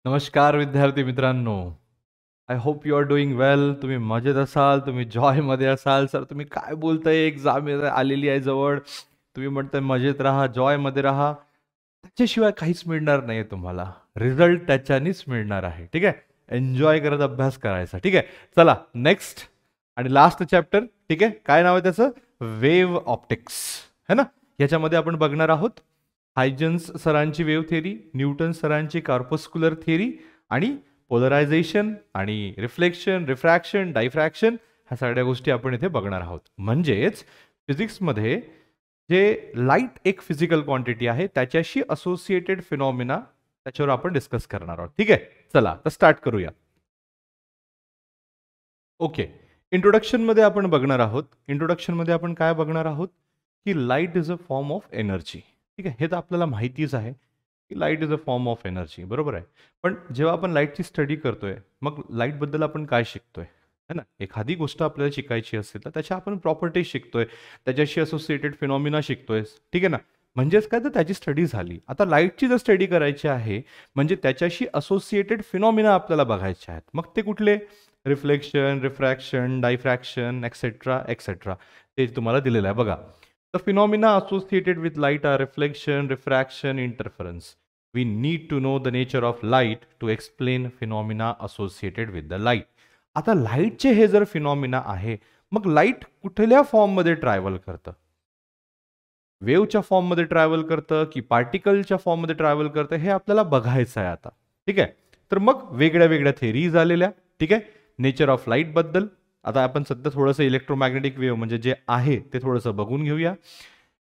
नमस्कार विद्यार्थी मित्रांनो. I hope you are doing well. तुम्ही मजेत असाल, तुम्ही जॉयमध्ये असाल. सर तुम्ही काय बोलताय, एक्झाम आलेली आहे जवळ, तुम्ही म्हणताय मजेत राहा, जॉयमध्ये राहा. त्याच्याशिवाय काहीच मिळणार नाही तुम्हाला. रिझल्ट त्याच्यानीच मिळणार आहे. ठीक आहे, एन्जॉय करत अभ्यास करायचा. ठीक आहे, चला नेक्स्ट आणि लास्ट चॅप्टर. ठीक आहे, काय नाव आहे त्याचं? वेव्ह ऑप्टिक्स है ना. याच्यामध्ये आपण बघणार आहोत हायजन्स सरांची वेव्ह थेरी, न्यूटन सरांची कॉर्पस्क्युलर थेरी आणि पोलरायझेशन आणि रिफ्लेक्शन, रिफ्रॅक्शन, डायफ्रॅक्शन ह्या सगळ्या गोष्टी आपण इथे बघणार आहोत. म्हणजेच फिजिक्समध्ये जे लाईट एक फिजिकल क्वांटिटी आहे त्याच्याशी असोसिएटेड फिनॉमिना त्याच्यावर आपण डिस्कस करणार आहोत. ठीक आहे, चला तर स्टार्ट करूया. ओके, इंट्रोडक्शनमध्ये आपण बघणार आहोत. इंट्रोडक्शनमध्ये आपण काय बघणार आहोत की light is a form of energy. ठीक आहे, हे तर आपल्याला माहितीच आहे की light is a form of energy, बरोबर आहे. पण जेव्हा आपण लाईटची स्टडी करतोय मग लाईटबद्दल आपण काय शिकतोय है ना. एखादी गोष्ट आपल्याला शिकायची असेल तर त्याच्या आपण प्रॉपर्टीज शिकतोय, त्याच्याशी असोसिएटेड फिनॉमिना शिकतोय. ठीक आहे ना. म्हणजेच काय, तर त्याची स्टडी झाली. आता लाईटची जर स्टडी करायची आहे म्हणजे त्याच्याशी असोसिएटेड फिनॉमिना आपल्याला बघायचे आहेत. मग ते कुठले? रिफ्लेक्शन, रिफ्रॅक्शन, डायफ्रॅक्शन, एक्सेट्रा एक्सेट्रा, ते तुम्हाला दिलेलं आहे बघा. The phenomena associated with light are reflection, refraction, interference. We need to know the nature of light to explain phenomena associated with the light. आता लाईटचे हे जर फिनॉमिना आहे मग लाईट कुठल्या फॉर्ममध्ये ट्रॅव्हल करतं? वेव्हच्या फॉर्ममध्ये ट्रॅव्हल करतं की पार्टिकलच्या फॉर्ममध्ये ट्रॅव्हल करतं हे आपल्याला बघायचं आहे आता. ठीक आहे, तर मग वेगळ्या वेगळ्या थेरीज आलेल्या. ठीक आहे, नेचर ऑफ लाईट बद्दल आता आपण सध्या थोडंसं इलेक्ट्रोमॅग्नेटिक वेव्ह म्हणजे जे आहे ते थोडंसं बघून घेऊया.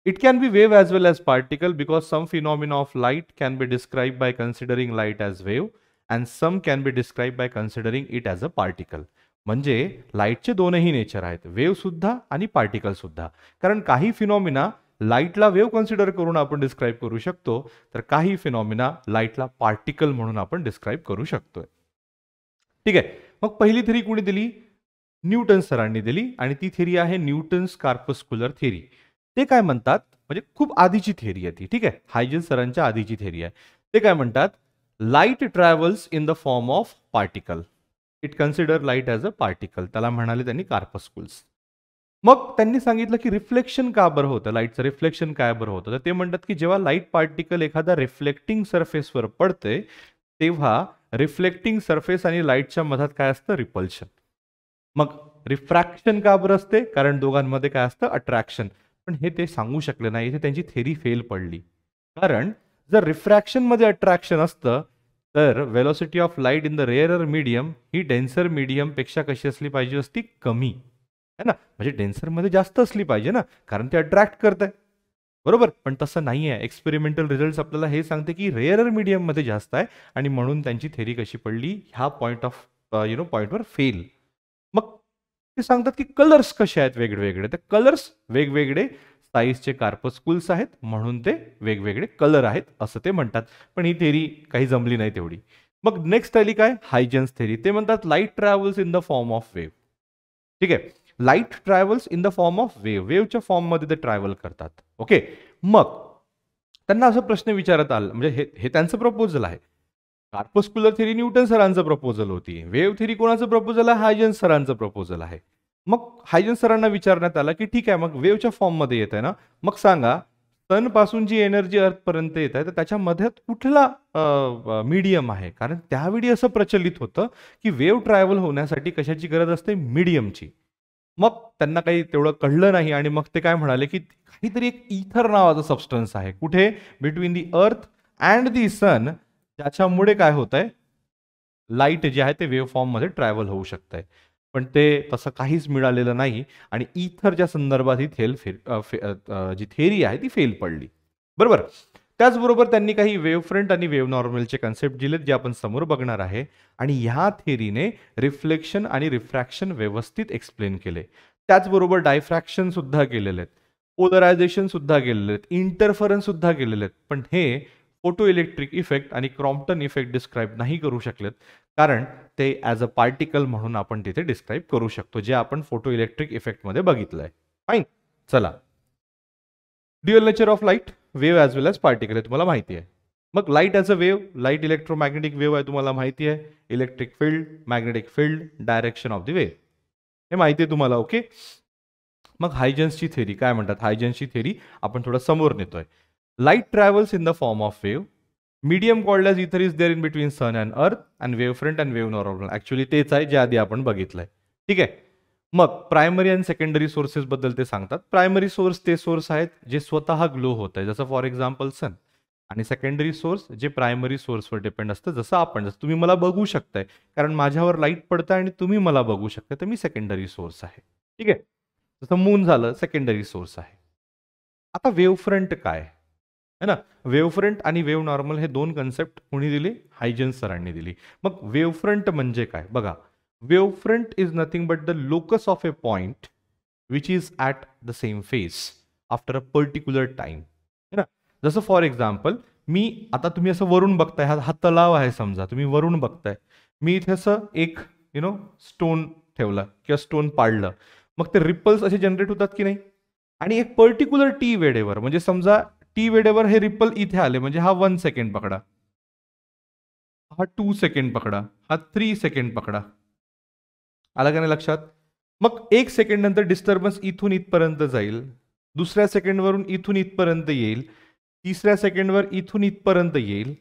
It can be wave as well as particle because some phenomena of light can be describe by considering light as wave and some can be describe by considering it as a particle. म्हणजे लाईटचे दोनही nature आहेत, wave सुद्धा आणि particle सुद्धा. कारण काही phenomena लाईटला wave consider करून आपण डिस्क्राईब करू शकतो, तर काही फिनॉमिना लाईटला पार्टिकल म्हणून आपण डिस्क्राईब करू शकतोय. ठीक आहे, मग पहिली थेरी कोणी दिली? न्यूटन सरांनी दिली आणि ती थेरी आहे न्यूटन्स कॉर्पस्क्युलर थेरी. ते काय म्हणतात, म्हणजे खूप आधीची थेरी आहे ती. ठीक आहे, हायजन्स सरांच्या आधीची थेरी आहे. ते काय म्हणतात? Light travels in the form of particle. It consider light as a particle. त्याला म्हणाले त्यांनी कार्पस्कुल्स. मग त्यांनी सांगितलं की रिफ्लेक्शन का बरं होतं, लाईटचं रिफ्लेक्शन काय बरं होतं. तर ते म्हणतात की जेव्हा लाईट पार्टिकल एखाद्या रिफ्लेक्टिंग सरफेसवर पडते तेव्हा रिफ्लेक्टिंग सरफेस आणि लाईटच्या मधात काय असतं? रिपल्शन. मग रिफ्रॅक्शन का बरं असते? कारण दोघांमध्ये काय असतं? अट्रॅक्शन. पण हे ते सांगू शकले नाही, इथे त्यांची थेरी फेल पडली. कारण जर रिफ्रॅक्शनमध्ये अट्रॅक्शन असतं तर velocity of light in the rarer medium ही डेन्सर मीडियमपेक्षा कशी असली पाहिजे असती? कमी है ना. म्हणजे डेन्सरमध्ये जास्त असली पाहिजे ना, कारण ते अट्रॅक्ट करत आहे, बरोबर. पण तसं नाही आहे. एक्सपेरिमेंटल रिझल्ट आपल्याला हे सांगते की रेअरर मीडियममध्ये जास्त आहे आणि म्हणून त्यांची थेरी कशी पडली? ह्या पॉईंट ऑफ पॉईंटवर फेल. मग ते सांगतात की कलर्स कसे आहेत वेगवेगळे. तर कलर्स वेगवेगळे साईजचे कार्पस्कुल्स आहेत म्हणून ते वेगवेगळे कलर आहेत असं ते म्हणतात. पण ही थेरी काही जमली नाही तेवढी. मग नेक्स्ट आली काय? हायजन्स थेरी. ते म्हणतात light travels in the form of wave. ठीक आहे, light travels in the form of wave. वेव्हच्या फॉर्ममध्ये ते ट्रॅव्हल करतात. ओके, मग त्यांना असा प्रश्न विचारत आला, म्हणजे हे त्यांचं प्रपोजल आहे. कार्पस्क्युलर थेरी न्यूटन सरांचं प्रपोजल होती. वेव्ह थेरी कोणाचं प्रपोजल आहे? हायजन्स सरांचं प्रपोजल आहे. मग हायजन्स सरांना विचारण्यात आलं की ठीक आहे, मग वेव्हच्या फॉर्ममध्ये येत आहे ना, मग सांगा सन पासून जी एनर्जी अर्थपर्यंत येत आहे तर त्याच्या मध्यात कुठला मीडियम आहे? कारण त्यावेळी असं प्रचलित होतं की वेव्ह ट्रॅव्हल होण्यासाठी कशाची गरज असते? मीडियमची. मग त्यांना काही तेवढं कळलं नाही आणि मग ते काय म्हणाले की काहीतरी एक इथर नावाचा सबस्टन्स आहे. कुठे? बिटवीन दी अर्थ अँड दी सन. त्याच्यामुळे काय होत आहे? लाईट जे आहे ते वेव्ह फॉर्ममध्ये ट्रॅव्हल होऊ शकत आहे. पण ते तसं काहीच मिळालेलं नाही आणि इथरच्या संदर्भात ही जी थेरी आहे ती फेल पडली, बरोबर. त्याचबरोबर त्यांनी काही वेव्ह फ्रंट आणि वेव्ह नॉर्मलचे कन्सेप्ट दिलेत जे आपण समोर बघणार आहे. आणि ह्या थेरीने रिफ्लेक्शन आणि रिफ्रॅक्शन व्यवस्थित एक्सप्लेन केले. त्याचबरोबर डायफ्रॅक्शन सुद्धा केलेले आहेत, पोलरायझेशन सुद्धा केलेले आहेत, इंटरफरन्स सुद्धा केलेले आहेत. पण हे फोटो इलेक्ट्रिक इफेक्ट आणि क्रॉम्प्टन इफेक्ट डिस्क्राईब नाही करू शकलेत, कारण ते ॲज अ पार्टिकल म्हणून आपण तिथे डिस्क्राईब करू शकतो, जे आपण फोटो इलेक्ट्रिक इफेक्टमध्ये बघितलंय. फाईन, चला. Dual nature of light, wave as well as particle, हे तुम्हाला माहिती आहे. मग light as a wave, light electromagnetic wave आहे, तुम्हाला माहिती आहे. Electric field, magnetic field, direction of the wave, हे माहिती आहे तुम्हाला. ओके. मग हायजन्सची थेरी काय म्हणतात? हायजन्सची थेरी आपण थोडं समोर नेतोय. Light travels in the form of wave, medium called as ether is there in between sun and earth and wave front and wave normal. Actually तेच आहे जे आधी आपण बघितलंय. ठीक आहे. मग प्रायमरी आणि सेकंडरी सोर्सेस बद्दल ते सांगतात. प्रायमरी सोर्स ते सोर्स आहेत जे स्वतः ग्लो होत आहे, जसं फॉर एक्झाम्पल सन. आणि सेकंडरी सोर्स जे प्रायमरी सोर्सवर डिपेंड असतं, जसं तुम्ही मला बघू शकताय, कारण माझ्यावर लाईट पडतं आणि तुम्ही मला बघू शकता, तर मी सेकंडरी सोर्स आहे. ठीक आहे. जसं मून झालं, सेकंडरी सोर्स आहे. आता वेव्ह फ्रंट काय है ना? वेव्ह फ्रंट आणि वेव्ह नॉर्मल हे दोन कन्सेप्ट कोणी दिले? हायजन्स सरांनी दिली. मग वेव्ह फ्रंट म्हणजे काय बघा. Wave front is nothing but the locus of A point which is at the same face after a particular time, है ना? जसं फॉर एक्झाम्पल, मी आता तुम्ही असं वरून बघताय, हा तलाव आहे समजा, तुम्ही वरून बघताय, मी इथे असं एक स्टोन ठेवला किंवा स्टोन पाडलं, मग ते रिपल्स असे जनरेट होतात की नाही? आणि एक पर्टिक्युलर टी वेळेवर, म्हणजे समजा टी वेळेवर हे रिपल इथे आले, म्हणजे हा 1 सेकंड पकडा, हा 2 सेकंड पकडा, हा 3 सेकंड पकडा. आला का नाही लक्षात? मग 1 सेकंड नंतर डिस्टर्बन्स इथून इथपर्यंत जाईल, दुसऱ्या सेकंडवरून इथून इथपर्यंत येईल, तिसऱ्या सेकंडवर इथून इथपर्यंत येईल.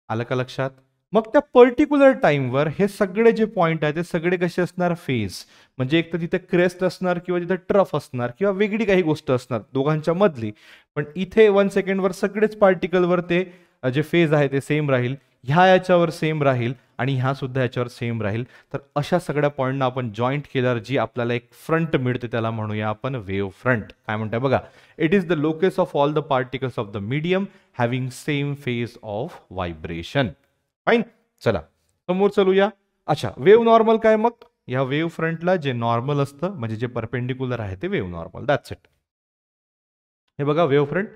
आलं का लक्षात? मग त्या पर्टिक्युलर टाइमवर हे सगळे जे पॉइंट आहेत ते सगळे कसे असणार? फेज. म्हणजे एक तर तिथे क्रेस्ट असणार किंवा तिथे ट्रफ असणार किंवा वेगळी काही गोष्ट असणार दोघांच्या मधली. पण इथे 1 सेकंडवर सगळेच पार्टिकलवर ते जे फेज आहे ते सेम राहील, ह्या याच्यावर सेम राहील आणि ह्या सुद्धा याच्यावर सेम राहील. तर अशा सगळ्या पॉईंटना आपण जॉईंट केल्यावर जी आपल्याला एक फ्रंट मिळते त्याला म्हणूया आपण वेव्ह फ्रंट. काय म्हणताय बघा. It is the locus of all the particles of the medium having same phase of vibration. Fine. चला समोर चलूया. अच्छा, वेव्ह नॉर्मल काय? मग या वेव्ह फ्रंटला जे नॉर्मल असतं, म्हणजे जे परपेंडिक्युलर आहे ते वेव्ह नॉर्मल. That's it. हे बघा, वेव्ह फ्रंट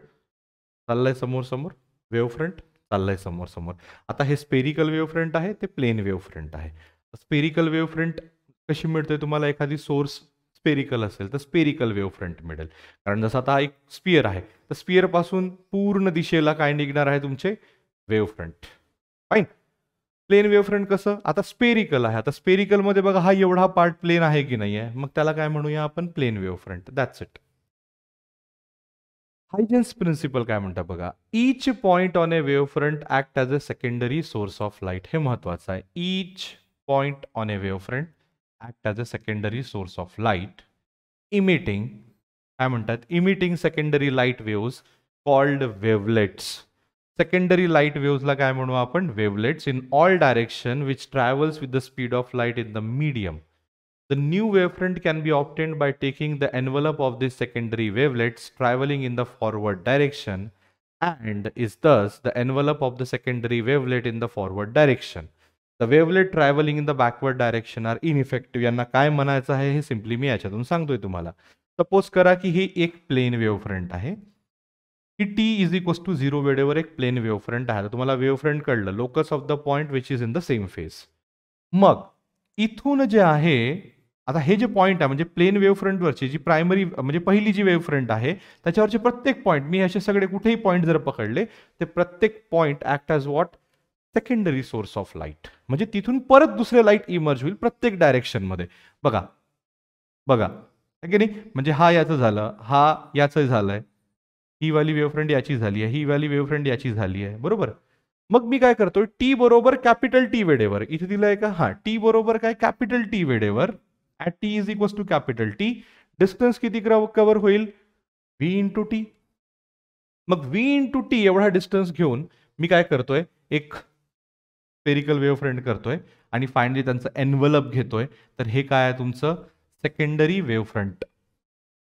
चाललंय समोर समोर, वेव्ह फ्रंट चाललंय समोर समोर. आता हे स्पेरिकल वेव्ह फ्रंट आहे, ते प्लेन वेव्ह फ्रंट आहे. स्पेरिकल वेव्ह फ्रंट कशी मिळते तुम्हाला? एखादी सोर्स स्पेरिकल असेल तर स्पेरिकल वेव्ह फ्रंट मिळेल. कारण जसं आता एक स्पियर आहे, तर स्पियर पासून पूर्ण दिशेला काय निघणार आहे? तुमचे wave front. Fine. Plane wave front कसं? आता स्पेरिकल आहे. आता स्पेरिकल मध्ये बघा, हा एवढा पार्ट प्लेन आहे की नाही आहे? मग त्याला काय म्हणूया आपण? Plane wave front. That's it. Huygens principle काय म्हणता बघा. Each point on a wave front act as a secondary source of light. हे महत्वाचं आहे. Each point on a wave front act as a secondary source of light emitting, काय म्हणतात? Emitting secondary light waves called wavelets. Secondary light वेव्सला काय म्हणू आपण? Wavelets in all direction which travels with the speed of light in the medium. The new wavefront can be obtained by taking the envelope of these secondary wavelets traveling in the forward direction and is thus the envelope of the secondary wavelet in the forward direction. The wavelet traveling in the backward direction are ineffective. यांना काय म्हणायचं आहे हे simply मी याच्यातून सांगतोय तुम्हाला. Suppose करा की ही एक प्लेन वेव्हफ्रंट आहे, की टी इज इक्वल्स टू 0 वेळेवर एक प्लेन वेव्हफ्रंट आहे. तुम्हाला वेव्हफ्रंट कळलं, locus of the point which is in the same phase. मग इथून जे आहे, आता हे जे पॉईंट आहे म्हणजे प्लेन वेव्ह फ्रंटवरची जी प्रायमरी म्हणजे पहिली जी वेव्ह फ्रंट आहे त्याच्यावरचे प्रत्येक पॉईंट, मी असे सगळे कुठेही पॉईंट जर पकडले, ते प्रत्येक point act as what? Secondary source of light. म्हणजे तिथून परत दुसरे लाईट इमर्ज होईल प्रत्येक डायरेक्शनमध्ये. बघा बघा, की नाही? म्हणजे हा याचं झालं, हा याचं झालंय, ही वाली वेव्ह फ्रंट याची झाली आहे, ही वाली वेव्ह फ्रंट याची झाली आहे, बरोबर? मग मी काय करतोय? टी बरोबर कॅपिटल टी वेळेवर, इथे दिलंय का? हा, टी बरोबर काय? कॅपिटल टी वेळेवर at T is equals to capital T. Distance किती कव्हर होईल? V into T. मग व्ही इंटू टी एवढा डिस्टन्स घेऊन मी काय करतोय? एक स्पेरिकल वेव्ह फ्रंट करतोय आणि फायनली त्यांचं एनव्हलप घेतोय. तर हे काय आहे तुमचं? सेकंडरी वेव्ह फ्रंट,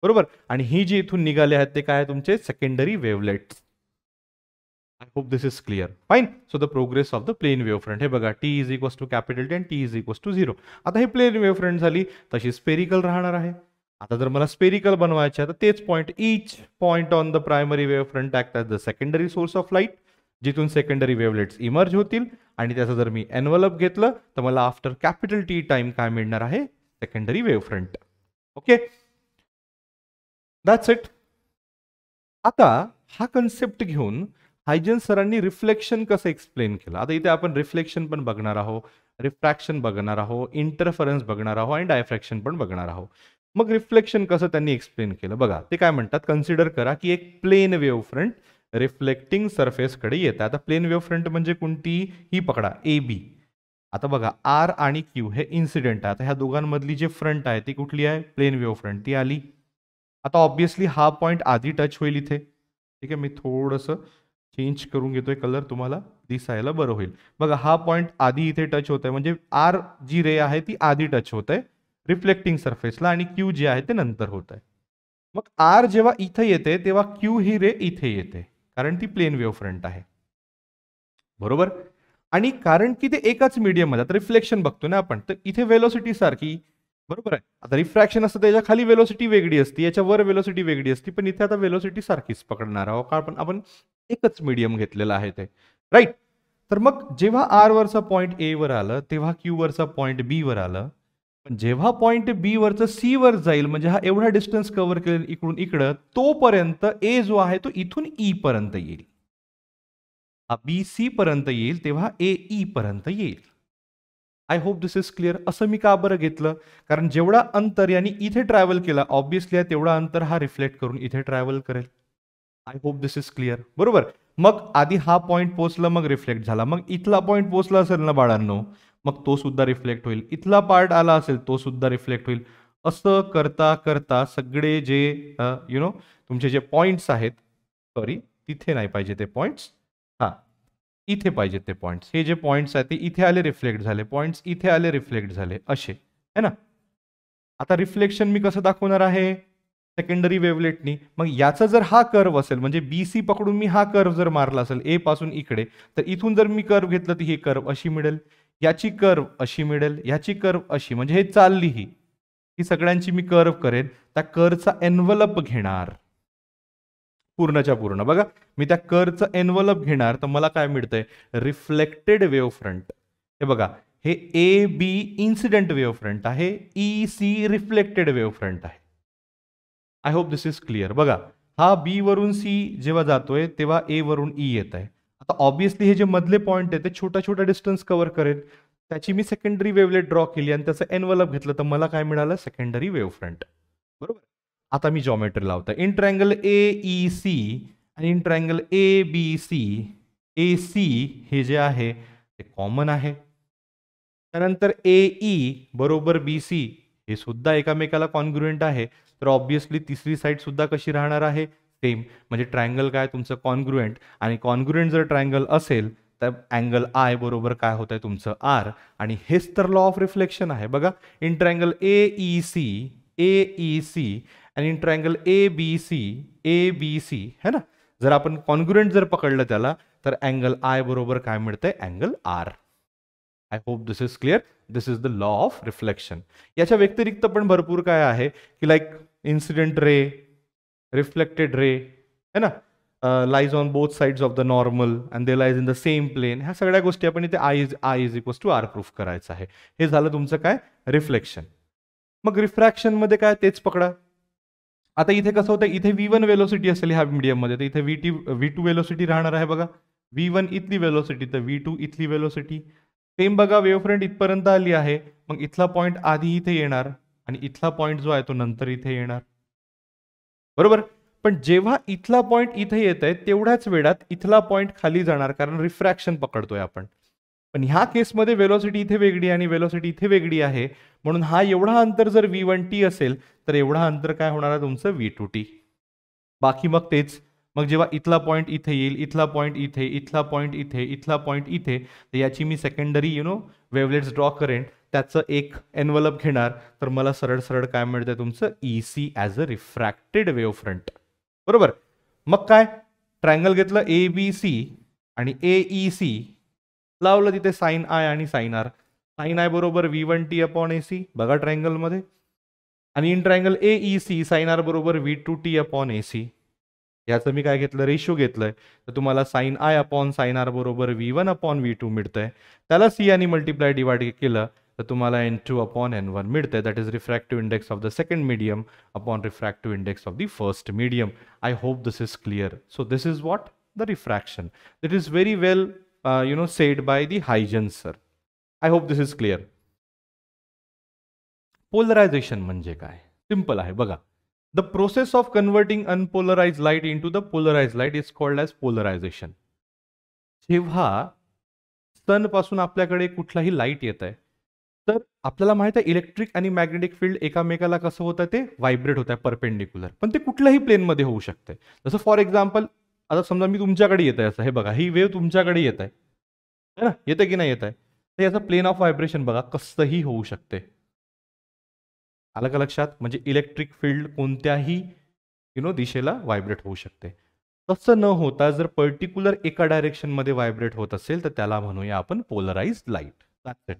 बरोबर? आणि ही जी इथून निघाले आहेत ते काय आहे? तुमचे secondary वेव्हलेट्स. I hope this is clear. Fine. So the progress of the plane wavefront. हे बघा, t is equals to capital T and t is equals to 0. आता हे प्लेन वेव्हफ्रंट झाली, तशी स्पेरिकल राहणार आहे. आता जर मला स्पेरिकल बनवायचे तर तेच point, each point on the primary wavefront act as the secondary source of light, जिथून सेकंडरी वेव्हलेट्स इमर्ज होतील. आणि त्याचं जर मी एनव्हलप घेतलं तर मला आफ्टर कॅपिटल टी टाइम काय मिळणार आहे? Secondary wavefront. Okay, that's it. आता हा कन्सेप्ट घेऊन हायजेन्स सरांनी रिफ्लेक्शन कसं एक्सप्लेन केलं. आता इथे आपण रिफ्लेक्शन पण बघणार आहोत, रिफ्रॅक्शन बघणार आहोत, इंटरफरन्स बघणार आहोत आणि डायफ्रॅक्शन पण बघणार आहोत. मग रिफ्लेक्शन कसं त्यांनी एक्सप्लेन केलं बघा. ते काय म्हणतात, कन्सिडर करा की एक प्लेन वेव्ह फ्रंट रिफ्लेक्टिंग सरफेसकडे येतं. आता प्लेन वेव्ह फ्रंट म्हणजे कोणती, ही पकडा ए बी. आता बघा आर आणि क्यू हे इन्सिडेंट आहे. आता ह्या दोघांमधली जे फ्रंट आहे ती कुठली आहे, प्लेन वेव्ह फ्रंट, ती आली. आता ऑब्विसली हा पॉईंट आधी टच होईल इथे. ठीक आहे, मी थोडंसं चेंज करून घेतोय कलर, तुम्हाला दिसायला बरं होईल. बघा हा पॉईंट आधी इथे टच होत आहे, म्हणजे आर जी रे आहे ती आधी टच होत आहे रिफ्लेक्टिंग सरफेसला आणि क्यू जे आहे ते नंतर होत आहे. मग आर जेव्हा इथे येते तेव्हा क्यू ही रे इथे येते, कारण ती प्लेन वेव्ह फ्रंट आहे. बरोबर. आणि कारण की ते एकाच मीडियम मध्ये, आता रिफ्लेक्शन बघतो ना आपण, तर इथे वेलोसिटी सारखी. बरोबर आहे. आता रिफ्रॅक्शन असतं त्याच्या खाली वेलोसिटी वेगळी असते, याच्या वर वेलोसिटी वेगळी असते, पण इथे आता वेलोसिटी सारखीच पकडणार आहोत, कारण आपण एकच मीडियम घेतलेलं आहे ते. राईट. तर मग जेव्हा आर वरचा पॉईंट ए वर आलं तेव्हा क्यू वरचा पॉईंट बी वर आलं. पण जेव्हा पॉईंट बी वरचं सी वर जाईल, म्हणजे हा एवढा डिस्टन्स कव्हर केलं इकडून इकडं, तोपर्यंत ए जो आहे तो इथून ई पर्यंत येईल. हा बी सी पर्यंत येईल तेव्हा ए ई पर्यंत येईल. I hope this is clear. असं मी का बरं घेतलं, कारण जेवढा अंतर यांनी इथे ट्रॅव्हल केला ऑब्विसली तेवढा अंतर हा रिफ्लेक्ट करून इथे ट्रॅव्हल करेल. I hope this is clear. बरोबर. मग आधी हा पॉईंट पोहोचला, मग रिफ्लेक्ट झाला, मग इथला पॉईंट पोहोचला असेल ना बाळांनो, मग तो सुद्धा रिफ्लेक्ट होईल, इथला पार्ट आला असेल तो सुद्धा रिफ्लेक्ट होईल. असं करता करता सगळे जे तुमचे जे पॉइंट्स आहेत, सॉरी तिथे नाही पाहिजे ते पॉइंट्स, हा इथे पाहिजे ते पॉइंट्स, हे जे पॉइंट्स आहेत ते इथे आले रिफ्लेक्ट झाले, पॉइंट्स इथे आले रिफ्लेक्ट झाले, असे है ना. आता रिफ्लेक्शन मी कसं दाखवणार आहे, सेकंडरी वेवलेटनी. मग याचा जर हा कर्व असेल, म्हणजे बी सी पकडून मी हा कर्व जर मारला असेल ए पासून इकडे, तर इथून जर मी कर्व घेतलं तर ही कर्व अशी मिळेल, याची कर्व अशी मिळेल, याची कर्व अशी, म्हणजे हे चालली ही सगळ्यांची मी कर्व करेन, त्या कर्वचा एनवलप घेणार पूर्णच्या पूर्ण. बघा मी त्या कर्वचा एनवलप घेणार तर मला काय मिळतंय, रिफ्लेक्टेड वेव्ह फ्रंट. हे बघा, हे A B incident wave front आहे, E C reflected wave front आहे. I hope this is clear. बघा हा बी वरून सी जेव्हा जातोय तेव्हा ए वरून ई येत आहे. आता ऑब्विसली हे जे मधले पॉईंट आहे ते छोटा छोटा डिस्टन्स कव्हर करेल, त्याची मी सेकंडरी वेवलेट ड्रॉ केली आणि त्याचं एनवलप घेतलं तर मला काय मिळालं, सेकंडरी वेव्ह फ्रंट. बरोबर. आता मी जॉमेट्री लावतो. In triangle A E C आणि in triangle A B C, A C हे जे आहे ते कॉमन आहे. त्यानंतर ए ई बरोबर बी सी हे सुद्धा एकामेकाला कॉन्ग्रुएंट आहे, तर ऑब्विसली तिसरी साईड सुद्धा कशी राहणार आहे, सेम. म्हणजे ट्रायंगल काय तुमचं कॉन्ग्रुएंट, आणि कॉन्ग्रुएंट जर ट्रायंगल असेल तर अँगल आय बरोबर काय होत आहे तुमचं आर, आणि हेच तर लॉ ऑफ रिफ्लेक्शन आहे. बघा in triangle A E C आणि in triangle A B C है ना, जर आपण कॉन्ग्रुएंट जर पकडलं त्याला, तर अँगल आय बरोबर काय मिळतंय, angle r. I hope this is clear. This is the law of reflection. याच्या व्यतिरिक्त पण भरपूर काय आहे की like incident ray, reflected ray है ना, lies on both sides of the normal and they lies in the same plane. ह्या सगळ्या गोष्टी आपण इथे i is equals to r proof करायचं आहे. हे झालं तुमचं काय, रिफ्लेक्शन. मग रिफ्रॅक्शन मध्ये काय, तेच पकडा. आता इथे कसं होतं, इथे V1 वेलोसिटी असेल ह्या मीडियम मध्ये, तर इथे V2 वेलोसिटी राहणार आहे. बघा V1 इथली वेलोसिटी तर V2 इथली वेलोसिटी. सेम बघा वेव्ह फ्रंट इथपर्यंत आली आहे, मग इथला पॉईंट आधी इथे येणार आणि इथला पॉईंट जो आहे तो नंतर इथे येणार. बरोबर. पण जेव्हा इथला पॉईंट इथे येत आहे तेवढ्याच वेळात इथला पॉईंट खाली जाणार, कारण रिफ्रॅक्शन पकडतोय आपण. पण ह्या केसमध्ये वेलोसिटी इथे वेगळी आणि वेलोसिटी इथे वेगळी आहे, म्हणून हा एवढा अंतर जर V1t असेल तर एवढा अंतर काय होणार आहे तुमचं, V2t. बाकी मग तेच. मग जेव्हा इथला पॉईंट इथे येईल, इथला पॉईंट इथे, इथला पॉईंट इथे, इथला पॉईंट इथे, तर याची मी सेकंडरी वेवलेट्स ड्रॉ करेन, त्याचं एक एनवलप घेणार, तर मला सरळ सरळ काय मिळतंय तुमचं, EC as a refracted wave front. बरोबर. मग काय, ट्रायंगल घेतलं ABC आणि AEC, लावलं तिथे साइन आय आणि साइन आर. साइन आय बरोबर V1t अपॉन AC बघा ट्रायंगलमध्ये, आणि in triangle AEC sine r बरोबर V2t अपॉन AC. याचं मी काय घेतलं, रेशो घेतलंय, तर तुम्हाला sine i upon sine r बरोबर V1 अपॉन V2 मिळतंय. त्याला C आणि मल्टिप्लाय डिवाइड केलं तर तुम्हाला N2 अपॉन N1 मिळतंय. That is refractive index of the second medium upon refractive index of the first medium. I hope this is clear. So this is what, the refraction. That is very well said by the Huygens sir. I hope this is clear. Polarisation म्हणजे काय? Simple आहे बघा. The process of converting unpolarise light into the polarise light is called as polarisation. जेव्हा sun पासून आपल्याकडे कुठलाही light येत आहे तर आपल्याला माहित आहे इलेक्ट्रिक आणि मॅग्नेटिक फील्ड एकामेकाला कसं होतं ते व्हायब्रेट होत आहे परपेंडिक्युलर, पण ते कुठल्याही प्लेनमध्ये होऊ शकते. जसं फॉर एक्झाम्पल आता समजा मी तुमच्याकडे येत आहे असं, हे बघा ही वेव्ह तुमच्याकडे येत आहे ना, येते की नाही येत आहे, तर याचं प्लेन ऑफ व्हायब्रेशन बघा कसंही होऊ शकते. आलं का लक्षात? म्हणजे इलेक्ट्रिक फील्ड कोणत्याही दिशेला व्हायब्रेट होऊ शकते. तसं न होता जर पर्टिक्युलर एका डायरेक्शन मध्ये व्हायब्रेट होत असेल तर त्याला म्हणूया आपण पोलराइज्ड लाईट. That's it.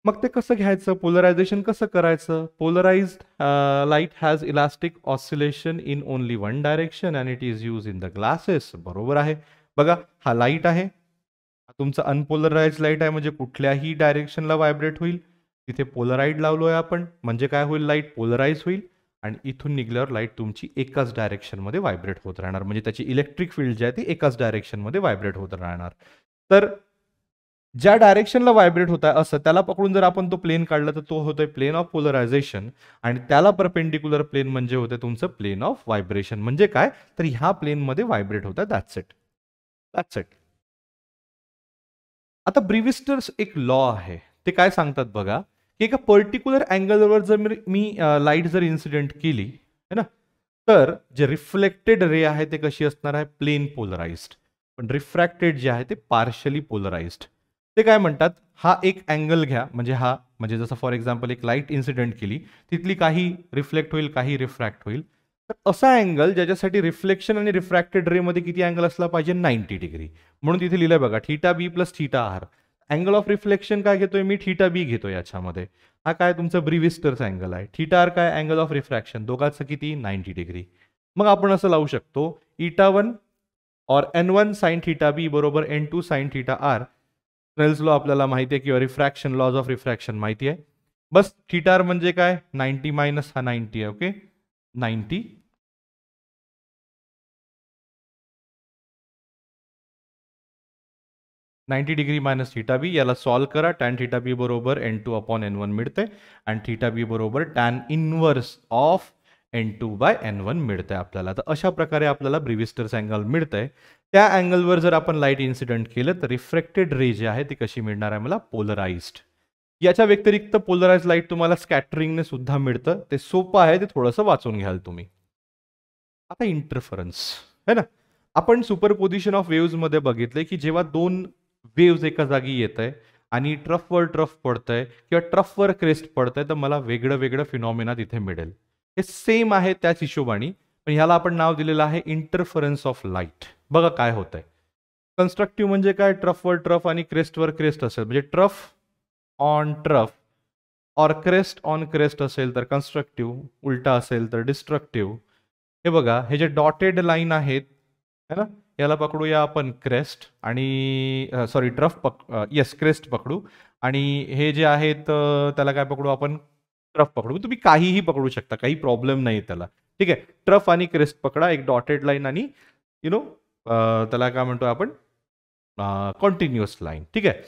मग ते कसं घ्यायचं, पोलरायझेशन कसं करायचं? Polarised light has elastic oscillation in only one direction and it is use in the glasses. बरोबर आहे. बघा हा लाईट आहे, तुमचा अनपोलराइज्ड लाईट आहे म्हणजे कुठल्याही डायरेक्शनला व्हायब्रेट होईल. तिथे पोलराइड लावलोय आपण म्हणजे काय होईल, लाईट पोलराइज होईल आणि इथून निघल्यावर लाईट तुमची एकाच डायरेक्शनमध्ये व्हायब्रेट होत राहणार, म्हणजे त्याची इलेक्ट्रिक फील्ड जी आहे ती एकाच डायरेक्शनमध्ये व्हायब्रेट होत राहणार. तर ज्या डायरेक्शनला व्हायब्रेट होत आहे असं त्याला पकडून जर आपण तो प्लेन काढला तर तो होतोय प्लेन ऑफ पोलरायझेशन आणि त्याला परपेंडिक्युलर प्लेन म्हणजे होते तुमचं प्लेन ऑफ व्हायब्रेशन. म्हणजे काय, तर ह्या प्लेनमध्ये व्हायब्रेट होत आहे. That's it. That's it. आता ब्रिव्हिस्टर्स एक लॉ आहे, ते काय सांगतात बघा की एका पर्टिक्युलर अँगलवर जर मी लाईट जर इन्सिडेंट केली है ना, तर जे रिफ्लेक्टेड रे आहे ते कशी असणार आहे, प्लेन पोलराइज्ड, पण रिफ्रॅक्टेड जे आहे ते पार्शली पोलराइज्ड. ते काय म्हणतात, हा एक अँगल घ्या, म्हणजे जसं फॉर एक्झाम्पल एक लाईट इन्सिडेंट केली तिथली काही रिफ्लेक्ट होईल काही रिफ्रॅक्ट होईल, तर असा अँगल ज्याच्यासाठी रिफ्लेक्शन आणि रिफ्रॅक्टेड रे मध्ये किती अँगल असला पाहिजे, 90 डिग्री. म्हणून तिथे लिहिलंय बघा theta b plus theta r. Angle of reflection काय घेतोय मी, थीटा बी घेतोय याच्यामध्ये. हा काय तुमचा ब्रिव्हिस्टरचा अँगल आहे. थीटा आर काय, अँगल ऑफ रिफ्रॅक्शन, दोघांचं किती, 90 डिग्री. मग आपण असं लावू शकतो η1 और n1 साइन थीटा बी बरोबर n2 sine theta r. Snell's law आपल्याला माहिती आहे किंवा रिफ्रॅक्शन, लॉज ऑफ रिफ्रॅक्शन माहिती आहे. बस थीटा आर म्हणजे काय, 90 मायनस हा 90 आहे. ओके, 90 डिग्री मायनस थीटा बी. याला सॉल्व करा, टॅन थीटा बी बरोबर n2 अपॉन n1 मिळते आणि थीटा बी बरोबर tan inverse of n2 bye n1 मिळते आपल्याला. तर अशा प्रकारे आपल्याला ब्रिव्हिस्टर्स अँगल मिळतंय. त्या अँगलवर जर आपण लाईट इन्सिडेंट केलं तर रिफ्लेक्टेड रे जे आहे ती कशी मिळणार आहे मला, पोलराइज्ड. याच्या व्यतिरिक्त पोलराइज्ड लाईट तुम्हाला स्कॅटरिंगने सुद्धा मिळतं. ते सोपं आहे, ते थोडंसं वाचून घ्याल तुम्ही. आता इंटरफरन्स है ना, आपण सुपरपोजिशन ऑफ वेव्ज मध्ये बघितले की जेव्हा दोन वेव्ज एका जागी येत आहे आणि ट्रफवर ट्रफ पडतंय किंवा ट्रफवर क्रेस्ट पडतंय तर मला वेगळं वेगळं फिनॉमिना तिथे मिळेल. हे सेम आहे त्याच हिशोबाने, पण ह्याला आपण नाव दिलेलं आहे इंटरफरन्स ऑफ लाईट. बघा काय होतंय, कन्स्ट्रक्टिव्ह म्हणजे काय, ट्रफवर ट्रफ आणि क्रेस्टवर क्रेस्ट असेल म्हणजे ट्रफ ऑन ट्रफ और क्रेस्ट ऑन क्रेस्ट असेल तर कन्स्ट्रक्टिव्ह, उलटा असेल तर डिस्ट्रक्टिव्ह. हे बघा हे जे डॉटेड लाईन आहेत है ना, याला पकडूया आपण क्रेस्ट आणि सॉरी ट्रफ येस क्रेस्ट पकडू, आणि हे जे आहेत त्याला काय पकडू आपण, ट्रफ पकडू. तुम्ही काहीही पकडू शकता, काही प्रॉब्लेम नाही त्याला. ठीक आहे, ट्रफ आणि क्रेस्ट पकडा, एक डॉटेड लाईन आणि त्याला काय म्हणतो आपण, कॉन्टिन्युअस लाईन. ठीक आहे,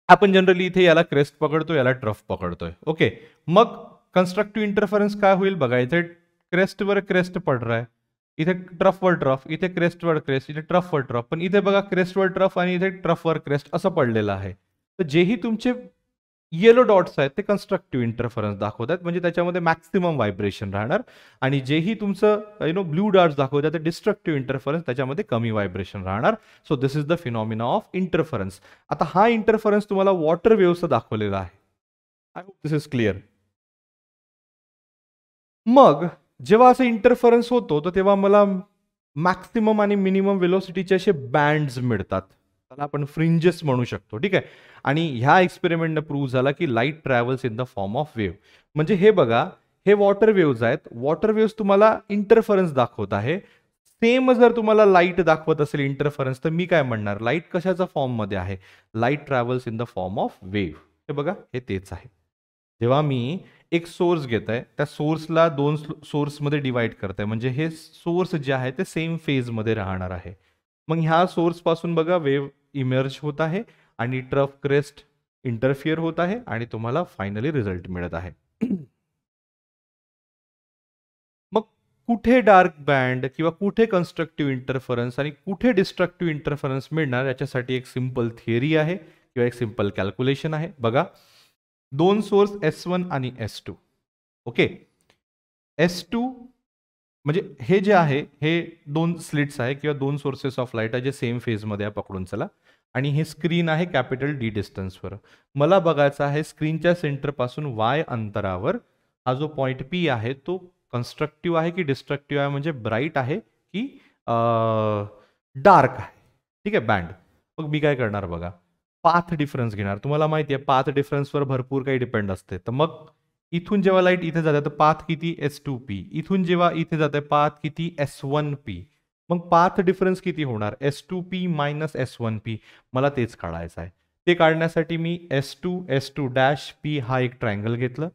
आपण जनरली इथे याला क्रेस्ट पकडतो, याला ट्रफ पकडतोय. ओके, मग कन्स्ट्रक्टिव्ह इंटरफरन्स काय होईल बघा, इथे क्रेस्टवर क्रेस्ट पड रहा है, इथे ट्रफवर ट्रफ, इथे क्रेस्टवर क्रेस्ट, इथे ट्रफवर ट्रफ, पण इथे बघा क्रेस्टवर ट्रफ आणि इथे ट्रफवर क्रेस्ट असं पडलेलं आहे. तर जेही तुमचे येलो डॉट्स आहेत ते कन्स्ट्रक्टिव्ह इंटरफरन्स दाखवतात, म्हणजे त्याच्यामध्ये मॅक्सिमम व्हायब्रेशन राहणार, आणि जेही तुमचं ब्लू डॉट्स दाखवतात ते डिस्ट्रक्टिव्ह इंटरफरन्स, त्याच्यामध्ये कमी व्हायब्रेशन राहणार. So this is the phenomena of interference. आता हा इंटरफरन्स तुम्हाला वॉटर वेव्हचा दाखवलेला आहे. I hope this is clear. मग जेव्हा असं इंटरफरन्स होतो तर तेव्हा मला मॅक्सिमम आणि मिनिमम वेलोसिटीचे असे बँड्स मिळतात, त्याला आपण फ्रिंजेस म्हणू शकतो. ठीक आहे, आणि ह्या एक्सपेरिमेंटने प्रूव्ह झाला की light travels in the form of wave. म्हणजे हे बघा हे वॉटर वेव्ज आहेत, वॉटर वेव्स तुम्हाला इंटरफरन्स दाखवत आहे. सेम जर तुम्हाला लाईट दाखवत असेल इंटरफरन्स तर मी काय म्हणणार, लाईट कशाच्या फॉर्म मध्ये आहे, light travels in the form of wave. हे बघा हे तेच आहे. जेव्हा मी एक सोर्स घेताय, त्या सोर्सला दोन सोर्समध्ये डिवाइड करताय, म्हणजे हे सोर्स जे आहे ते सेम फेजमध्ये राहणार आहे. मग ह्या सोर्सपासून बघा वेव्ह इमर्ज होत आहे आणि ट्रफ क्रेस्ट इंटरफिअर होत आहे आणि तुम्हाला फायनली रिझल्ट मिळत आहे. मग कुठे डार्क बँड किंवा कुठे कन्स्ट्रक्टिव्ह इंटरफरन्स आणि कुठे डिस्ट्रक्टिव्ह इंटरफरन्स मिळणार, याच्यासाठी एक सिंपल थिअरी आहे किंवा एक सिंपल कॅल्क्युलेशन आहे. बघा, दोन सोर्स S1 आणि S2. ओके, S2 म्हणजे हे जे आहे हे दोन स्लिट्स आहे किंवा दोन सोर्सेस ऑफ लाईट आहे जे सेम फेजमध्ये आहे, पकडून चला. आणि हे स्क्रीन आहे कॅपिटल D डिस्टन्सवर. मला बघायचं आहे स्क्रीनच्या सेंटरपासून Y अंतरावर हा जो पॉईंट P आहे तो कन्स्ट्रक्टिव्ह आहे की डिस्ट्रक्टिव्ह आहे, म्हणजे ब्राईट आहे की डार्क आहे. ठीक आहे, बँड. मग मी काय करणार बघा, पाथ डिफरन्स घेणार. तुम्हाला माहिती आहे पाथ डिफरन्सवर भरपूर काही डिपेंड असते. तर मग इथून जेव्हा लाईट इथे जाते तर पाथ किती S2P, इथून जेव्हा इथे जाते पाथ किती S1P. मग पाथ डिफरन्स किती होणार S2P मायनस S1P. मला तेच काढायचं आहे. ते काढण्यासाठी मी S2 हा एक ट्रायंगल घेतलं,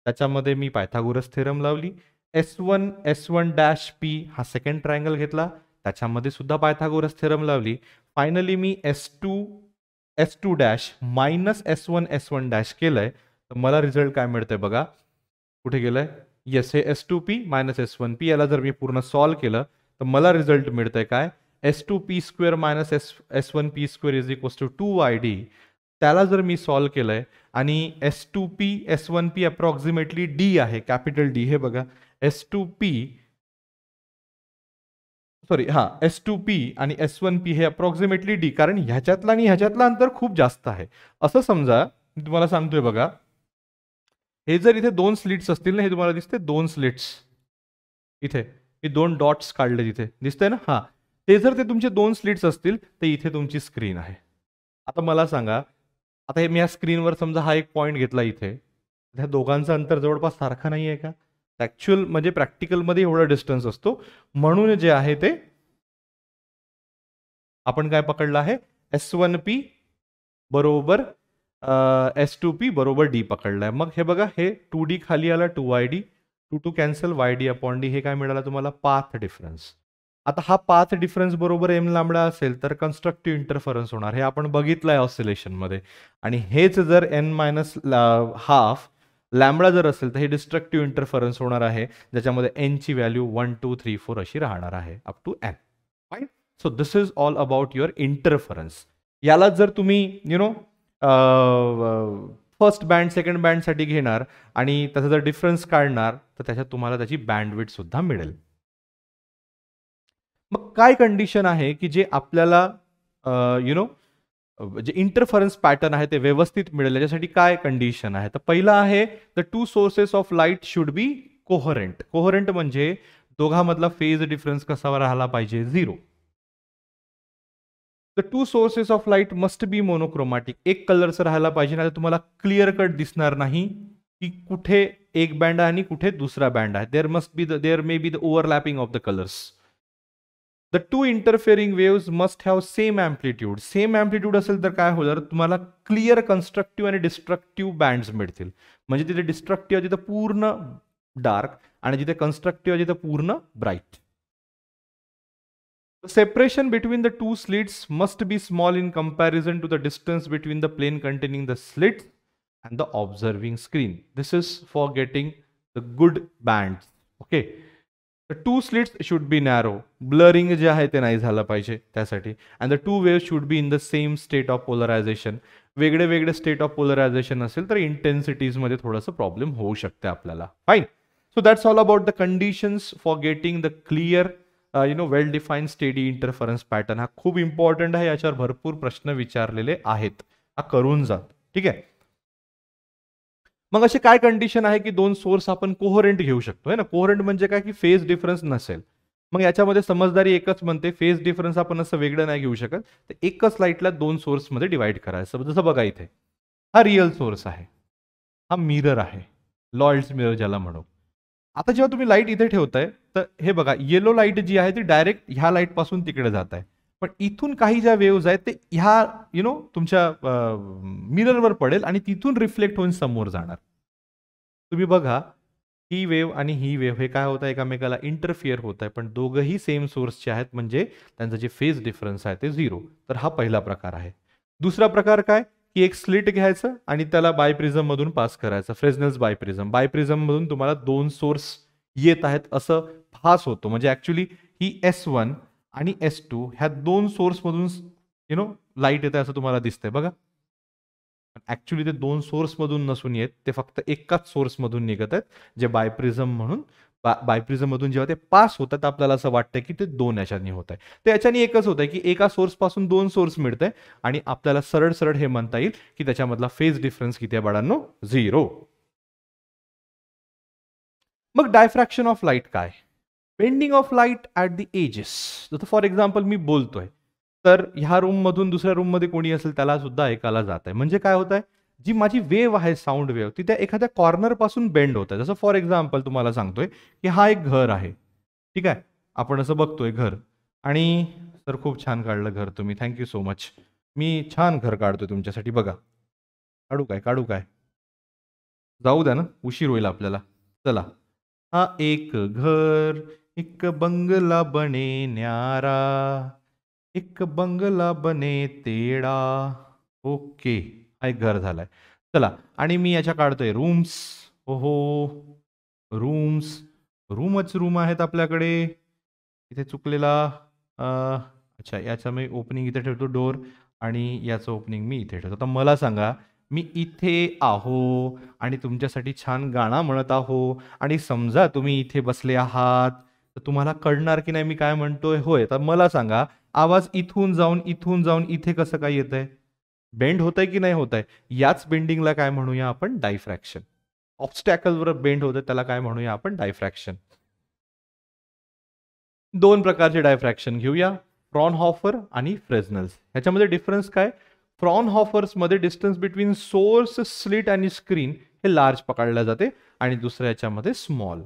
त्याच्यामध्ये मी पायथागोरस थेरम लावली. S1 हा सेकंड ट्रायंगल घेतला, त्याच्यामध्ये सुद्धा पायथागोरस थेरम लावली. फायनली मी S2 मायनस S1 केलंय, तर मला रिझल्ट काय मिळतंय बघा, कुठे गेलंय, येस, हे S2P मायनस S1P. याला जर मी पूर्ण सॉल्व्ह केलं तर मला रिझल्ट मिळतंय काय, S2P² minus S1P² is equals to 2YD. त्याला जर मी सॉल्व्ह केलंय आणि S2P S1P अप्रॉक्सिमेटली D आहे, कॅपिटल D. हे बघा, S2P आणि S1P हे अप्रॉक्सिमेटली D, कारण ह्याच्यातला आणि ह्याच्यातलं अंतर खूप जास्त आहे. असं समजा, मी तुम्हाला सांगतोय बघा, हे जर इथे दोन स्लिट्स असतील ना, हे तुम्हाला दिसते दोन स्लिट्स, इथे मी दोन डॉट्स काढले, तिथे दिसतंय ना, हा, ते जर ते तुमचे दोन स्लिट्स असतील तर इथे तुमची स्क्रीन आहे. आता मला सांगा, आता हे मी या स्क्रीनवर समजा हा एक पॉईंट घेतला इथे, ह्या दोघांचं अंतर जवळपास सारखं नाही आहे का? ऍक्च्युअल म्हणजे प्रॅक्टिकलमध्ये एवढा डिस्टन्स असतो, म्हणून जे आहे ते आपण काय पकडलं आहे, S1P बरोबर S2P बरोबर D पकडलाय. मग हे बघा, हे 2D खाली आला, 2YD, 2 cancel, YD upon D. हे काय मिळालं तुम्हाला, पाथ डिफरन्स. आता हा पाथ डिफरन्स बरोबर M लांबडा असेल तर कन्स्ट्रक्टिव्ह इंटरफरन्स होणार, हे आपण बघितलंय ऑसिलेशनमध्ये. आणि हेच जर N मायनस हाफ लॅम्बडा जर असेल तर हे डिस्ट्रक्टिव्ह इंटरफरन्स होणार आहे, ज्याच्यामध्ये N ची व्हॅल्यू 1 2 3 4 अशी राहणार आहे, up to N. Fine. So this is all about your interference. याला जर तुम्ही फर्स्ट बँड सेकंड बँडसाठी घेणार आणि त्याचा जर डिफरन्स काढणार तर त्याच्यात तुम्हाला त्याची बँडविड्थ सुद्धा मिळेल. मग काय कंडिशन आहे की जे आपल्याला जे इंटरफरन्स पॅटर्न आहे ते व्यवस्थित मिळेल, याच्यासाठी काय कंडिशन आहे, तर पहिला आहे the two sources of light should be coherent. Coherent म्हणजे दोघांमधला फेज डिफरन्स कसा राहिला पाहिजे, 0. The two sources of light must be monochromatic. एक कलरचं राहायला पाहिजे, नाही तुम्हाला क्लिअर कट दिसणार नाही की कुठे एक बँड आहे आणि कुठे दुसरा बँड आहे. There may be the overlapping of the colours. The two interfering waves must have same amplitude. Same amplitude असेल तर काय होईल, तुम्हाला क्लिअर कन्स्ट्रक्टिव्ह आणि डिस्ट्रक्टिव्ह बँड्स मिळतील. म्हणजे तिथे डिस्ट्रक्टिव्ह जिथे पूर्ण डार्क आणि जिथे कन्स्ट्रक्टिव्ह जिथे पूर्ण bright. The separation between the two slits must be small in comparison to the distance between the plane containing the slit and the observing screen. This is for getting the good bands. Okay. The two slits should be narrow. Blurring जे आहे ते नाही झालं पाहिजे त्यासाठी. And the two waves should be in the same state of polarization. वेगळे वेगळे state of polarisation असेल तर इंटेन्सिटीज मध्ये थोडंसं प्रॉब्लेम होऊ शकते आपल्याला. Fine. So that's all about the conditions for getting the clear well defined steady interference pattern. हा खूप इम्पॉर्टंट आहे, याच्यावर भरपूर प्रश्न विचारलेले आहेत, हा करून जा. ठीक आहे. मग असे काय कंडिशन आहे की दोन सोर्स आपण कोहरंट घेऊ शकतो, है ना. कोहरंट म्हणजे काय की फेज डिफरन्स नसेल. मग याच्यामध्ये समजदारी एकच म्हणते, फेज डिफरन्स आपण असं वेगळं नाही घेऊ शकत, तर एकच लाईटला दोन सोर्स मध्ये डिवाइड करायचं. जसं बघा इथे हा रिअल सोर्स आहे, हा मिरर आहे, लॉर्ड्स मिरर ज्याला म्हणू. आता जेव्हा तुम्ही लाईट इथे ठेवताय तर हे बघा, येलो लाईट जी आहे ती डायरेक्ट ह्या लाईट पासून तिकडे जात आहे, पण इथून काही ज्या वेव्ज आहेत ते ह्या तुमच्या मिररवर पडेल आणि तिथून रिफ्लेक्ट होऊन समोर जाणार. तुम्ही बघा ही वेव्ह आणि ही वेव्ह हे काय होत आहे, एकामेकाला इंटरफिअर होत आहे, पण दोघंही सेम सोर्सचे आहेत, म्हणजे त्यांचं जे फेज डिफरन्स आहे ते 0. तर हा पहिला प्रकार आहे. दुसरा प्रकार काय, की एक स्लिट घ्यायचं आणि त्याला बायप्रिझम मधून पास करायचं, फ्रेस्नेल्स बायप्रिझम. बायप्रिझम मधून तुम्हाला 2 सोर्स येत आहेत असं भास होतो. म्हणजे ऍक्च्युली ही S1 आणि S2 ह्या 2 सोर्स मधून लाईट येते असं तुम्हाला दिसतंय बघा. ऍक्च्युली ते 2 सोर्स मधून नसून येत, ते फक्त एकाच सोर्स मधून निघत आहेत, जे बायप्रिझम मधून जेव्हा ते पास होतात आपल्याला असं वाटतं की ते 2 याच्यानी होत आहे. तर याच्यानी एकच होत आहे की एका सोर्स पासून 2 सोर्स मिळतंय आणि आपल्याला सरळ सरळ हे म्हणता येईल की त्याच्यामधला फेज डिफरन्स किती आहे बाळांनो, 0. मग डायफ्रॅक्शन ऑफ लाईट काय, bending of light at the edges. जसं फॉर एक्झाम्पल मी बोलतोय, तर ह्या रूम मधून दुसऱ्या रूम मध्ये कोणी असेल त्याला सुद्धा ऐकायला जात आहे. म्हणजे काय होत आहे, जी माझी वेव्ह आहे, साऊंड वेव्ह, ती त्या एखाद्या कॉर्नर पासून बेंड होत आहे. जसं फॉर एक्झाम्पल तुम्हाला सांगतोय की हा एक घर आहे, ठीक आहे, आपण असं बघतोय घर, आणि सर खूप छान काढलं घर तुम्ही, थँक्यू सो मच. मी छान घर काढतोय तुमच्यासाठी, बघा. काढू काय जाऊ द्या ना, उशीर होईल आपल्याला. चला, हा एक घर, एक बंगला बने न्यारा, एक बंगला बने तेडा. ओके, हा एक घर झालाय. चला, आणि मी याच्या काढतोय रूम्स. हो, रूम्स, रूमच रूम आहेत आपल्याकडे. इथे चुकलेला, अच्छा, याचं मी ओपनिंग इथे ठेवतो डोर, आणि याचं ओपनिंग मी इथे ठेवतो. आता मला सांगा, मी इथे आहो आणि तुमच्यासाठी छान गाणं म्हणत आहो, आणि समजा तुम्ही इथे बसले आहात, तर तुम्हाला कळणार की नाही मी काय म्हणतोय? होय. तर मला सांगा, आवाज इथून जाऊन इथे कसं काय येत आहे? बेंड होत आहे की नाही होत आहे? याच बेंडिंगला काय म्हणूया आपण? डायफ्रॅक्शन. ऑब्स्टॅकलवर बेंड होतं त्याला काय म्हणूया आपण? डायफ्रॅक्शन. 2 प्रकारचे डायफ्रॅक्शन घेऊया, फ्रॉनहॉफर आणि फ्रेस्नेल्स. ह्याच्यामध्ये डिफरन्स काय? फ्रॉनहॉफर्समध्ये डिस्टन्स बिटवीन सोर्स, स्लिट आणि स्क्रीन हे लार्ज पकडल्या जाते, आणि दुसऱ्या याच्यामध्ये स्मॉल,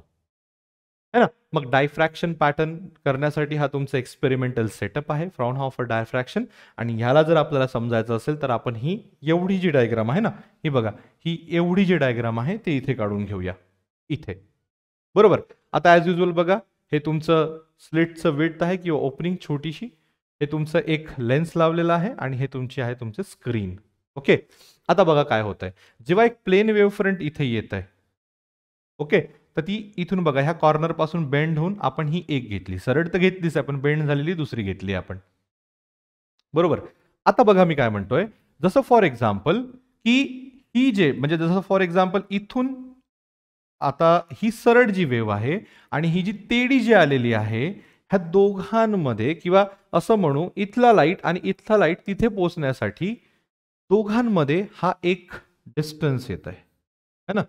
है ना. मग डायफ्रॅक्शन पॅटर्न करण्यासाठी हा तुमचा एक्सपेरिमेंटल सेटअप आहे, फ्रॉनहॉफर डायफ्रॅक्शन. आणि ह्याला जर आपल्याला समजायचं असेल तर आपण ही एवढी जी डायग्राम आहे ना, ही बघा, ही एवढी जी डायग्राम आहे ते इथे काढून घेऊया, इथे. बरोबर. आता ॲज युजल बघा, हे तुमचं स्लिटचं विड्थ आहे किंवा ओपनिंग छोटीशी, हे तुमचं एक लेन्स लावलेलं आहे, आणि हे तुमची आहे तुमचं स्क्रीन. ओके. आता बघा काय होत आहे, जेव्हा एक प्लेन वेव्ह फ्रंट इथे येत आहे, ओके, तर ती इथून बघा ह्या कॉर्नर पासून बेंड होऊन आपण ही एक घेतली, सरळ तर घेतलीच आपण, बेंड झालेली दुसरी घेतली आपण, बरोबर. आता बघा मी काय म्हणतोय, जसं फॉर एक्झाम्पल की ही जे, म्हणजे जसं फॉर एक्झाम्पल इथून, आता ही सरळ जी वेव्ह आहे आणि ही जी तेडी जी आलेली आहे, ह्या दोघांमध्ये, किंवा असं म्हणू, इथला लाईट आणि इथला लाईट तिथे पोहोचण्यासाठी दोघांमध्ये हा एक डिस्टन्स येत आहे, है ना.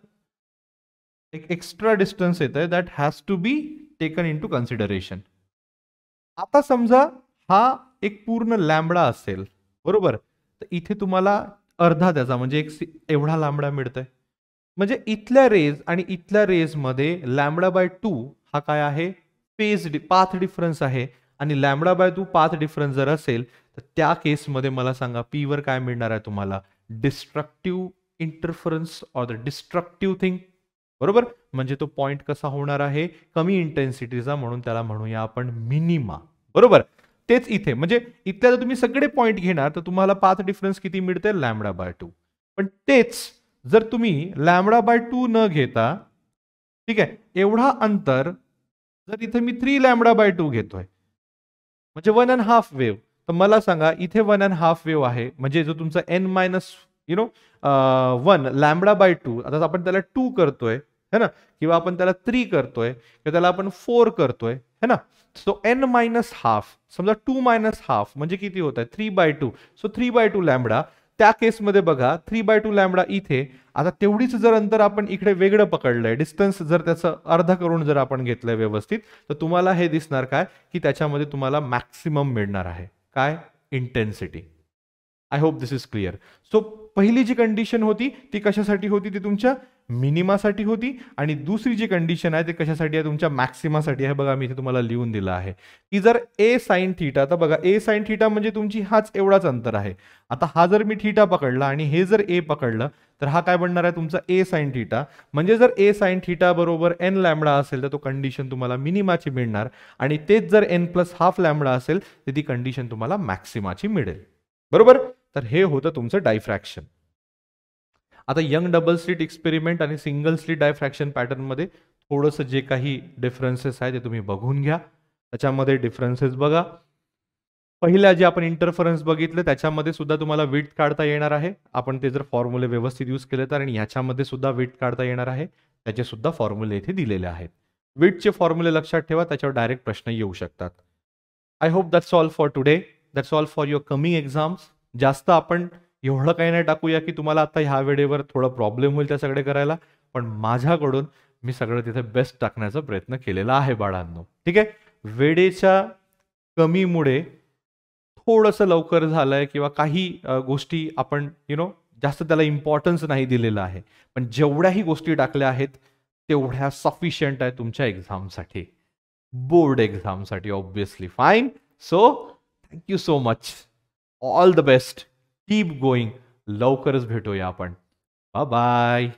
एक एक्स्ट्रा डिस्टन्स येत आहे, that has to be taken into consideration. आता समजा हा एक पूर्ण लॅम्बडा असेल, बरोबर, तर इथे तुम्हाला अर्धा त्याचा, म्हणजे एवढा लांबडा मिळतोय. म्हणजे इथल्या रेज आणि इथल्या रेज मध्ये λ/2 हा काय आहे? पाथ डिफरन्स आहे. आणि λ/2 पाथ डिफरन्स जर असेल, तर त्या केसमध्ये मला सांगा P वर काय मिळणार आहे तुम्हाला? Destructive interference or the destructive thing, बरोबर. म्हणजे तो पॉइंट कसा होणार आहे? कमी इंटेन्सिटीचा, म्हणून त्याला म्हणूया आपण मिनिमा, बरोबर. तेच इथे, म्हणजे इथल्या जर तुम्ही सगळे पॉइंट घेणार तर तुम्हाला पाथ डिफरन्स किती मिळते? λ/2. पण तेच जर तुम्ही λ/2 न घेता, ठीक आहे, एवढा अंतर जर इथे मी 3 λ/2 घेतोय, म्हणजे 1.5 वेव्ह, तर मला सांगा इथे 1.5 वेव्ह आहे, म्हणजे जो तुमचा n मायनस 1 λ/2, आता आपण त्याला 2 करतोय, है ना, किंवा आपण त्याला 3 करतोय, किंवा त्याला आपण 4 करतोय, है ना. सो n मायनस हाफ, समजा 2 मायनस हाफ म्हणजे किती होत आहे? 3/2. So 3/2 lambda. त्या केसमध्ये बघा 3/2 लॅम्बडा इथे. आता तेवढीच जर अंतर आपण इकडे वेगळं पकडलंय, डिस्टन्स जर त्याचं अर्धा करून जर आपण घेतलंय व्यवस्थित, तर तुम्हाला हे दिसणार काय, की त्याच्यामध्ये तुम्हाला मॅक्सिमम मिळणार आहे. काय? Intensity. I hope this is clear. So पहिली जी कंडिशन होती ती कशासाठी होती? ती तुमच्या मिनिमासाठी होती, आणि दुसरी जी कंडिशन आहे ती कशासाठी आहे? तुमच्या मॅक्सिमासाठी आहे. बघा मी इथे तुम्हाला लिहून दिलं आहे की जर ए साइन थीटा, आता बघा ए साइन थीटा म्हणजे तुमची हाच एवढाच अंतर आहे. आता हा जर मी थीटा पकडला आणि हे जर ए पकडलं, तर हा काय बनणार आहे तुमचा ए साइन थिटा. म्हणजे जर ए साइन थिटा बरोबर एन लॅमडा असेल तर तो कंडिशन तुम्हाला मिनिमाची मिळणार आणि तेच जर एन प्लस हाफ लॅमडा असेल तर ती कंडिशन तुम्हाला मॅक्सिमाची मिळेल. बरोबर. तर हे होतं तुमचं डायफ्रॅक्शन. आता यंग डबल स्लिट एक्सपेरिमेंट आणि सिंगल स्लिट डायफ्रॅक्शन पॅटर्न मध्ये थोडंसं जे काही डिफरन्सेस आहे ते तुम्ही बघून घ्या. त्याच्यामध्ये डिफरन्सेस बघा. पहिल्या जे आपण इंटरफरन्स बघितले त्याच्यामध्ये सुद्धा तुम्हाला विड्थ काढता येणार आहे. आपण ते जर फॉर्म्युले व्यवस्थित यूज केले तर, आणि ह्याच्यामध्ये सुद्धा विड्थ काढता येणार आहे. त्याचे सुद्धा फॉर्म्युले इथे दिलेले आहेत. विड्थचे फॉर्म्युले लक्षात ठेवा, त्याच्यावर डायरेक्ट प्रश्न येऊ शकतात. I hope that's all for today. That's all for your coming exams. जास्त आपण एवढं काही नाही टाकूया की तुम्हाला आता ह्या वेळेवर थोडा प्रॉब्लेम होईल त्या सगळे करायला, पण माझ्याकडून मी सगळं तिथे बेस्ट टाकण्याचा प्रयत्न केलेला आहे बाळांनो. ठीक आहे. वेळेच्या कमीमुळे थोडंसं लवकर झालंय किंवा काही गोष्टी आपण जास्त त्याला इम्पॉर्टन्स नाही दिलेलं आहे, पण जेवढ्याही गोष्टी टाकल्या आहेत तेवढ्या सफिशियंट आहे तुमच्या एक्झामसाठी, बोर्ड एक्झामसाठी obviously. Fine. So thank you so much. All the best. Keep going. लवकरच भेटूया आपण. Bye bye.